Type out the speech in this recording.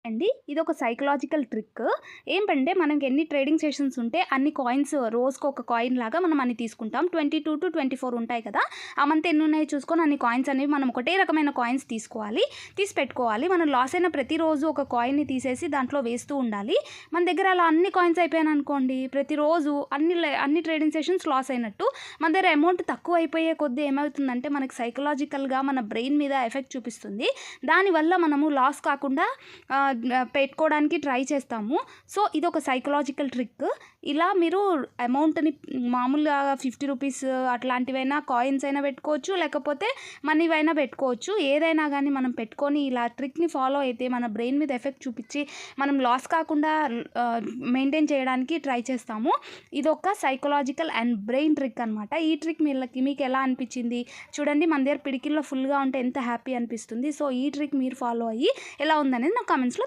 అండి. ఇదొక psychological trick. ఏంటంటే మనకి ఎన్ని ట్రేడింగ్ సెషన్స్ ఉంటే అన్ని కాయిన్స్ రోజుకొక కాయిన్ లాగా మనం అన్ని తీసుకుంటాం. 22-24 ఉంటాయి కదా! ఆ మంత్ ఎన్నున్నాయో చూసుకొని అన్ని కాయిన్స్ అనేవి మనం ఒకటే రకమైన కాయిన్స్ తీసుకోవాలి. తీసి పెట్టుకోవాలి. మనం లాస్ అయిన ప్రతిరోజు ఒక కాయిన్‌ని తీసేసి దాంట్లో వేస్తూ ఉండాలి. మన దగ్గర అలా అన్ని కాయిన్స్ అయిపోయాయనుకోండి, ప్రతిరోజు అన్ని ట్రేడింగ్ సెషన్స్ లాస్ అయినట్టు. మన దగ్గర అమౌంట్ తక్కువ అయిపోయే కొద్దీ ఏమవుతుందంటే మనకి సైకలాజికల్‌గా మన బ్రెయిన్ మీద ఎఫెక్ట్ చూపిస్తుంది. దానివల్ల మనము లాస్ కాకుండా పెట్టుకోవడానికి ట్రై చేస్తాము. సో, ఇదొక సైకలాజికల్ ట్రిక్. ఇలా మీరు అమౌంట్‌ని మామూలుగా రూ. 50 అట్లాంటివైనా కాయిన్స్ అయినా పెట్టుకోవచ్చు. లేకపోతే మనీవైనా పెట్టుకోవచ్చు. ఏదైనా గానీ మనం పెట్టుకొని ఇలా ట్రిక్‌ని ఫాలో అయితే మన బ్రెయిన్ మీద ఎఫెక్ట్ చూపిచ్చి మనం లాస్ కాకుండా మెయింటైన్ చేయడానికి ట్రై చేస్తాము. ఇదొక సైకలాజికల్ అండ్ బ్రెయిన్ ట్రిక్ అనమాట. ఈ ట్రిక్ మీకెలా అనిపిచ్చింది? చూడండి మన దగ్గర పిడికిల్లో ఫుల్‌గా ఉంటే ఎంత హ్యాపీ అనిపిస్తుంది. సో, ఈ ట్రిక్ మీరు ఫాలో అయ్యి ఎలా ఉందనేది నాకు కామెంట్స్‌లో